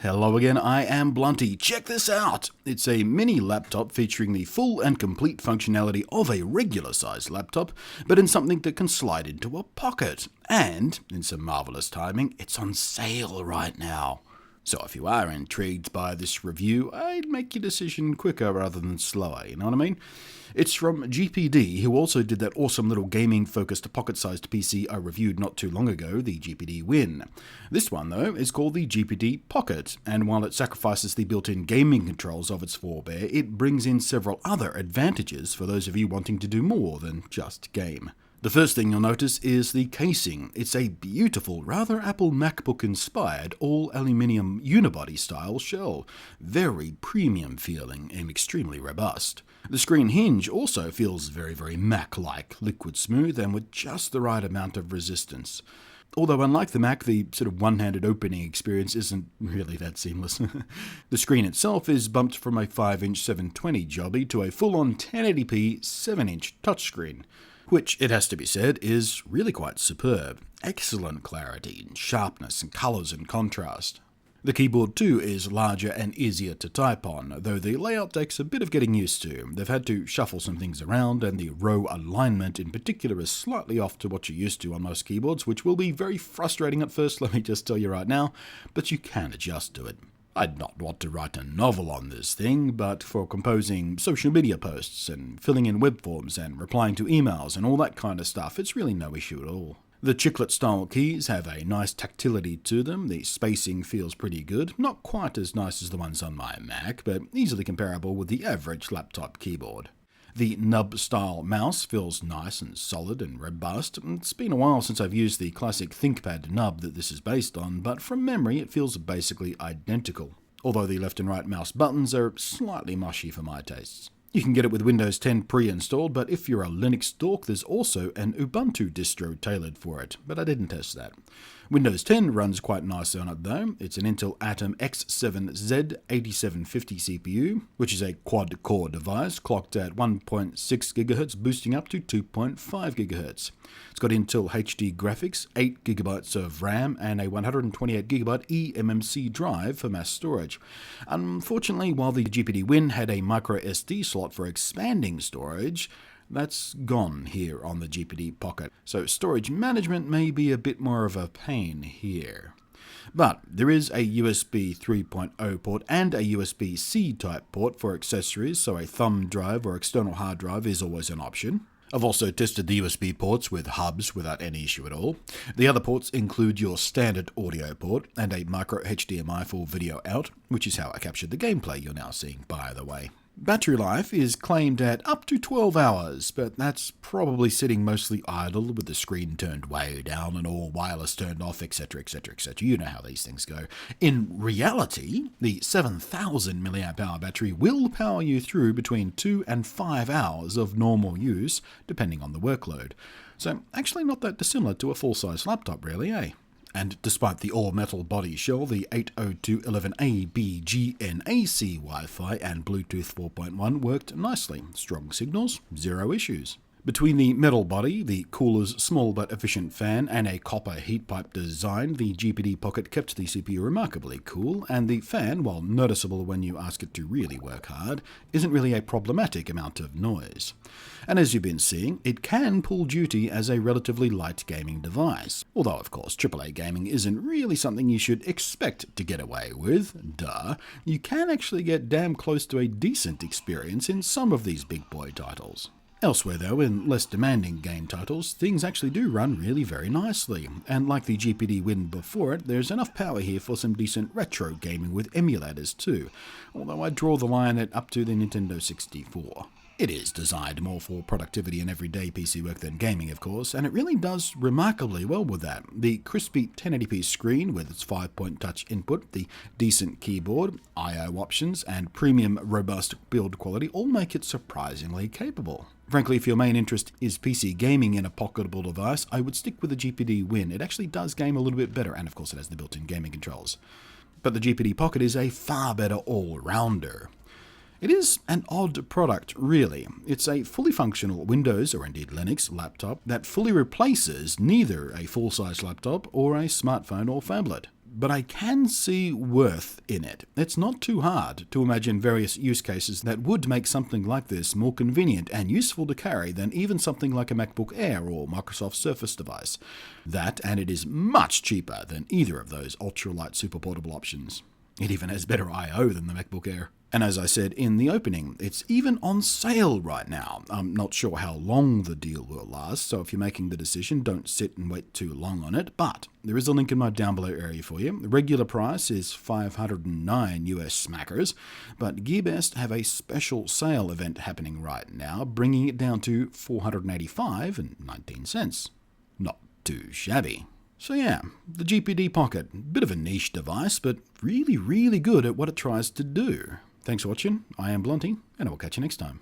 Hello again, I am Blunty. Check this out! It's a mini laptop featuring the full and complete functionality of a regular sized laptop, but in something that can slide into a pocket. And, in some marvellous timing, it's on sale right now. So if you are intrigued by this review, I'd make your decision quicker rather than slower, you know what I mean? It's from GPD, who also did that awesome little gaming-focused pocket-sized PC I reviewed not too long ago, the GPD Win. This one, though, is called the GPD Pocket, and while it sacrifices the built-in gaming controls of its forebear, it brings in several other advantages for those of you wanting to do more than just game. The first thing you'll notice is the casing. It's a beautiful, rather Apple MacBook-inspired, all-aluminium unibody-style shell. Very premium feeling and extremely robust. The screen hinge also feels very Mac-like, liquid smooth and with just the right amount of resistance. Although unlike the Mac, the sort of one-handed opening experience isn't really that seamless. The screen itself is bumped from a 5-inch 720 jobby to a full-on 1080p 7-inch touchscreen, which, it has to be said, is really quite superb. Excellent clarity and sharpness and colours and contrast. The keyboard too is larger and easier to type on, though the layout takes a bit of getting used to. They've had to shuffle some things around, and the row alignment in particular is slightly off to what you're used to on most keyboards, which will be very frustrating at first, let me just tell you right now, but you can adjust to it. I'd not want to write a novel on this thing, but for composing social media posts and filling in web forms and replying to emails and all that kind of stuff, it's really no issue at all. The chiclet-style keys have a nice tactility to them, the spacing feels pretty good, not quite as nice as the ones on my Mac, but easily comparable with the average laptop keyboard. The nub-style mouse feels nice and solid and robust. It's been a while since I've used the classic ThinkPad nub that this is based on, but from memory it feels basically identical, although the left and right mouse buttons are slightly mushy for my tastes. You can get it with Windows 10 pre-installed, but if you're a Linux dork, there's also an Ubuntu distro tailored for it, but I didn't test that. Windows 10 runs quite nice on it though. It's an Intel Atom X7Z 8750 CPU, which is a quad-core device clocked at 1.6 GHz boosting up to 2.5 GHz. It's got Intel HD graphics, 8 GB of RAM, and a 128 GB eMMC drive for mass storage. Unfortunately, while the GPD Win had a micro SD slot for expanding storage, that's gone here on the GPD Pocket, so storage management may be a bit more of a pain here. But there is a USB 3.0 port and a USB-C type port for accessories, so a thumb drive or external hard drive is always an option. I've also tested the USB ports with hubs without any issue at all. The other ports include your standard audio port and a micro HDMI for video out, which is how I captured the gameplay you're now seeing, by the way. Battery life is claimed at up to 12 hours, but that's probably sitting mostly idle with the screen turned way down and all wireless turned off, etc. You know how these things go. In reality, the 7,000 mAh battery will power you through between 2 and 5 hours of normal use, depending on the workload. So actually not that dissimilar to a full-size laptop really, eh? And despite the all-metal body shell, the 802.11a BGNAC Wi-Fi and Bluetooth 4.1 worked nicely. Strong signals, zero issues. Between the metal body, the cooler's small but efficient fan, and a copper heat pipe design, the GPD Pocket kept the CPU remarkably cool, and the fan, while noticeable when you ask it to really work hard, isn't really a problematic amount of noise. And as you've been seeing, it can pull duty as a relatively light gaming device. Although, of course, AAA gaming isn't really something you should expect to get away with, duh. You can actually get damn close to a decent experience in some of these big boy titles. Elsewhere though, in less demanding game titles, things actually do run really very nicely, and like the GPD Win before it, there's enough power here for some decent retro gaming with emulators too, although I draw the line at up to the Nintendo 64. It is designed more for productivity and everyday PC work than gaming, of course, and it really does remarkably well with that. The crispy 1080p screen with its 5-point touch input, the decent keyboard, I/O options, and premium robust build quality all make it surprisingly capable. Frankly, if your main interest is PC gaming in a pocketable device, I would stick with the GPD Win. It actually does game a little bit better, and of course it has the built-in gaming controls. But the GPD Pocket is a far better all-rounder. It is an odd product, really. It's a fully functional Windows, or indeed Linux, laptop that fully replaces neither a full-size laptop or a smartphone or phablet. but I can see worth in it. It's not too hard to imagine various use cases that would make something like this more convenient and useful to carry than even something like a MacBook Air or Microsoft Surface device. That, and it is much cheaper than either of those ultralight super portable options. It even has better I/O than the MacBook Air. And as I said in the opening, it's even on sale right now. I'm not sure how long the deal will last, so if you're making the decision, don't sit and wait too long on it, but there is a link in my down below area for you. The regular price is $509 US smackers, but GearBest have a special sale event happening right now, bringing it down to $485.19. Not too shabby. So yeah, the GPD Pocket, bit of a niche device, but really, really good at what it tries to do. Thanks for watching, I am Blunty, and I will catch you next time.